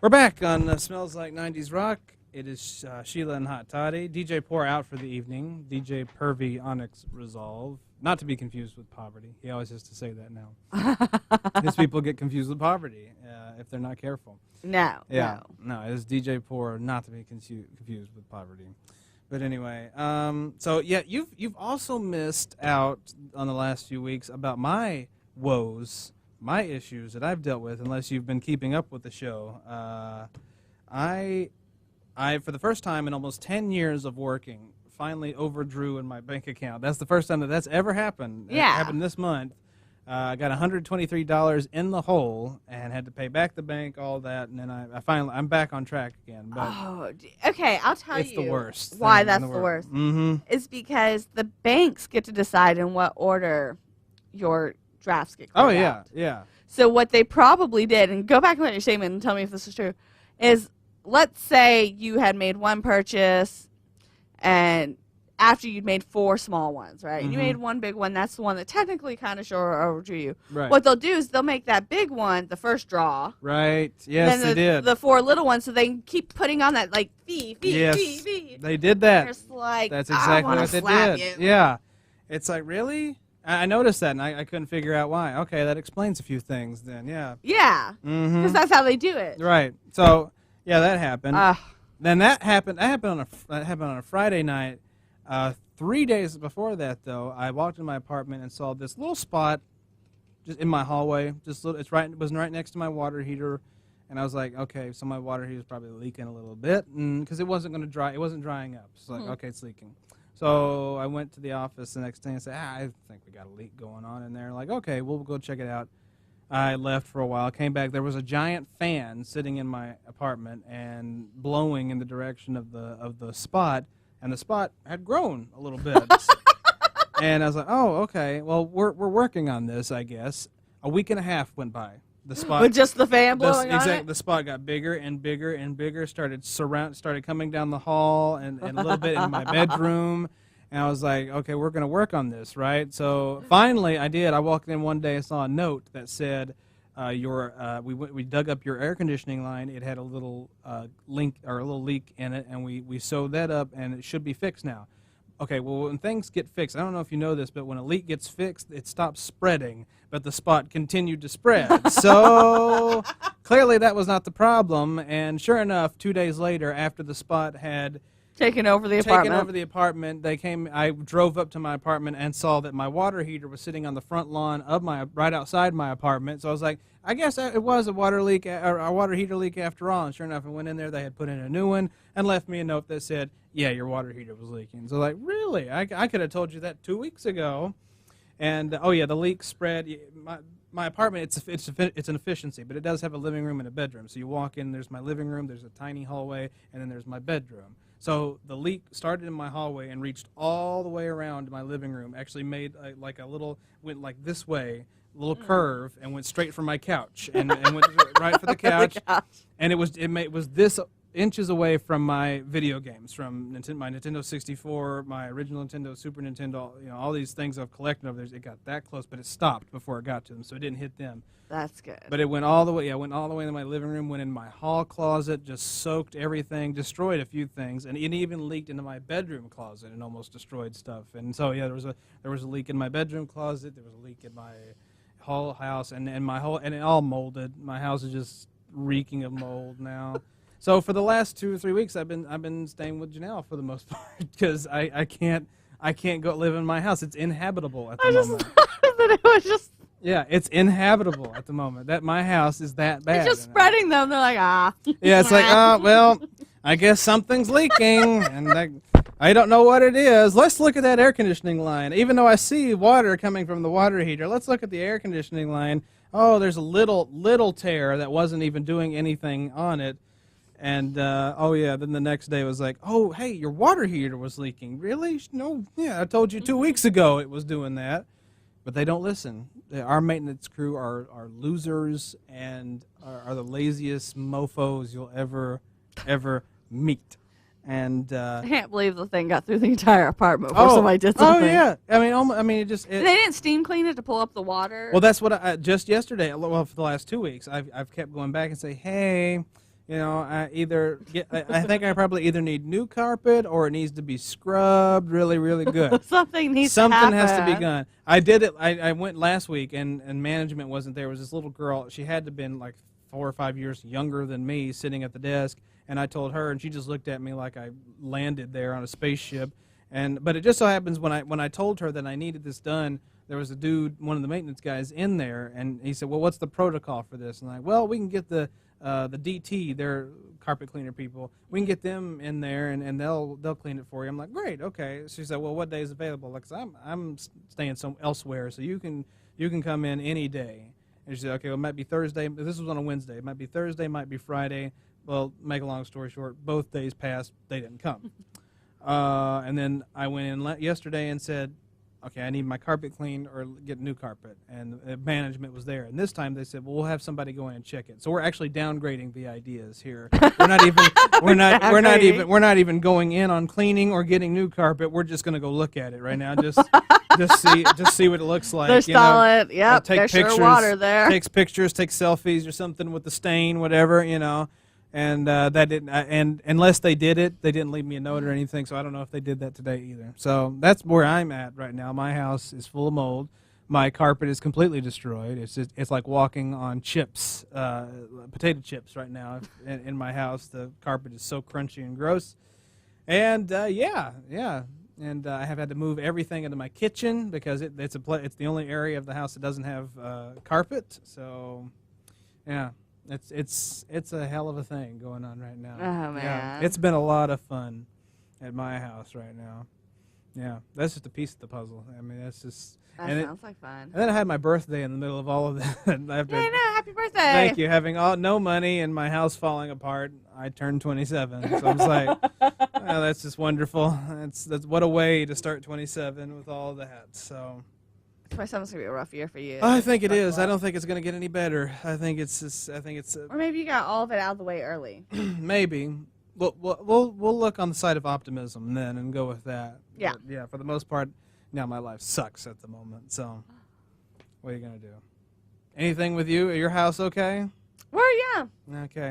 We're back on Smells Like 90's Rock. It is Shiela and Hot Toddy. DJ Poor out for the evening. DJ Pervy Onyx Resolve. Not to be confused with poverty. He always has to say that now. Because people get confused with poverty if they're not careful. No. It's DJ Poor, not to be confused with poverty. But anyway, so yeah, you've also missed out on the last few weeks about my woes, my issues that I've dealt with, unless you've been keeping up with the show. I, for the first time in almost 10 years of working, finally overdrew in my bank account. That's the first time that's ever happened. Yeah. It happened this month. I got $123 in the hole and had to pay back the bank, all that, and then I'm back on track again. But okay, I'll tell you. It's the worst. Why that's the worst. Mm-hmm. It's because the banks get to decide in what order your drafts get cleared out. Yeah. So what they probably did, and go back and look at your statement and tell me if this is true, is let's say you had made one purchase and after you'd made 4 small ones, right? And you made one big one. That's the one that technically kind of sure overdrew you. Right. What they'll do is they'll make that big one the first draw. Right. Yes, they did. The 4 little ones, so they can keep putting on that, like, fee. They did that. It's like, that's exactly what they did. You. Yeah. It's like, really? I noticed that, and I couldn't figure out why. Okay, that explains a few things then, yeah. Yeah, because that's how they do it. Right. So, yeah, that happened. Then that happened on a Friday night. 3 days before that, though, I walked in my apartment and saw this little spot just in my hallway. It was right next to my water heater, and I was like, okay, so my water heater is probably leaking a little bit, because it wasn't going to dry. It wasn't drying up. So like, okay, it's leaking. So I went to the office the next day and said, I think we got a leak going on in there. Like, okay, we'll go check it out. I left for a while, came back. There was a giant fan sitting in my apartment and blowing in the direction of the spot. And the spot had grown a little bit. And I was like, oh, okay, well, we're working on this, I guess. A week and a half went by. The spot with just the fan blowing on it? The spot got bigger and bigger and bigger, started coming down the hall and a little bit in my bedroom. And I was like, okay, we're going to work on this, right? So finally I did. I walked in one day and saw a note that said, we dug up your air conditioning line. It had a little leak in it, and we sewed that up, and it should be fixed now. Okay, well, when things get fixed, I don't know if you know this, but when a leak gets fixed, it stops spreading, but the spot continued to spread. So clearly that was not the problem, and sure enough, 2 days later, after the spot had taken over the apartment, I drove up to my apartment and saw that my water heater was sitting on the front lawn of right outside my apartment. So I was like, I guess it was a water leak, or a water heater leak after all. And sure enough, I went in there. They had put in a new one and left me a note that said, yeah, your water heater was leaking. So like, really? I could have told you that 2 weeks ago. And oh yeah, the leak spread. My apartment, it's an efficiency, but it does have a living room and a bedroom. So you walk in, there's my living room, there's a tiny hallway, and then there's my bedroom. So the leak started in my hallway and reached all the way around my living room. Actually made went like this way, a little curve, and went straight for my couch, and went right for the couch. And it was this inches away from my video games, from my Nintendo 64, my original Nintendo, Super Nintendo, all these things I've collected over there. It got that close, but it stopped before it got to them, so it didn't hit them. That's good. But it went all the way. Yeah, went all the way into my living room. Went in my hall closet. Just soaked everything. Destroyed a few things, and it even leaked into my bedroom closet and almost destroyed stuff. And so yeah, there was a leak in my bedroom closet. There was a leak in my whole house, and it all molded. My house is just reeking of mold now. So for the last 2 or 3 weeks, I've been staying with Janelle for the most part because I can't go live in my house. It's inhabitable at the moment. That it was just. Yeah, it's inhabitable at the moment. That my house is that bad. It's just spreading them. They're like, Yeah, it's like, well, I guess something's leaking, and I don't know what it is. Let's look at that air conditioning line. Even though I see water coming from the water heater, let's look at the air conditioning line. Oh, there's a little tear that wasn't even doing anything on it. And, oh, yeah, then the next day it was like, oh, hey, your water heater was leaking. Really? No, yeah, I told you 2 weeks ago it was doing that. But they don't listen. Our maintenance crew are losers and are the laziest mofos you'll ever meet. And I can't believe the thing got through the entire apartment before somebody did something. Oh yeah, it just. They didn't steam clean it to pull up the water. Well, that's what just yesterday. Well, for the last 2 weeks, I've kept going back and say, hey, I think I probably either need new carpet or it needs to be scrubbed really, really good. Something has to be done. I did it. I went last week and management wasn't there. It was this little girl. She had to have been like 4 or 5 years younger than me, sitting at the desk. And I told her, and she just looked at me like I landed there on a spaceship. But it just so happens when I told her that I needed this done, there was a dude, one of the maintenance guys, in there, and he said, "Well, what's the protocol for this?" And I'm like, "Well, we can get the DT, they're carpet cleaner people. We can get them in there, and they'll clean it for you." I'm like, "Great, okay." She said, "Well, what day is available?" Like, I'm staying elsewhere, so you can come in any day. And she said, "Okay, well, it might be Thursday." This was on a Wednesday. It might be Thursday, might be Friday. Well, make a long story short, both days passed. They didn't come. And then I went in yesterday and said, "Okay, I need my carpet cleaned or get new carpet." And management was there. And this time they said, "Well, we'll have somebody go in and check it." So we're actually downgrading the ideas here. We're not even going in on cleaning or getting new carpet. We're just going to go look at it right now. Just see what it looks like. They're solid. Yep. There's sure water there. Takes pictures, takes selfies or something with the stain, whatever, And that didn't. And unless they did it, they didn't leave me a note or anything. So I don't know if they did that today either. So that's where I'm at right now. My house is full of mold. My carpet is completely destroyed. It's like walking on chips, potato chips right now in my house. The carpet is so crunchy and gross. And yeah. And I have had to move everything into my kitchen because it's the only area of the house that doesn't have carpet. So yeah. It's a hell of a thing going on right now. Oh, man. Yeah, it's been a lot of fun at my house right now. Yeah, that's just a piece of the puzzle. I mean, that's just... That sounds like fun. And then I had my birthday in the middle of all of that. Happy birthday! Thank you. Having no money and my house falling apart, I turned 27. So I was like, oh, that's just wonderful. That's what a way to start 27 with all that. So... 27's gonna be a rough year for you. I think it is. I don't think it's gonna get any better. I think it's. Or maybe you got all of it out of the way early. Maybe. We'll look on the side of optimism then and go with that. Yeah. But yeah. For the most part, now my life sucks at the moment. So, what are you gonna do? Anything with you? Your house okay? Well, yeah. Okay.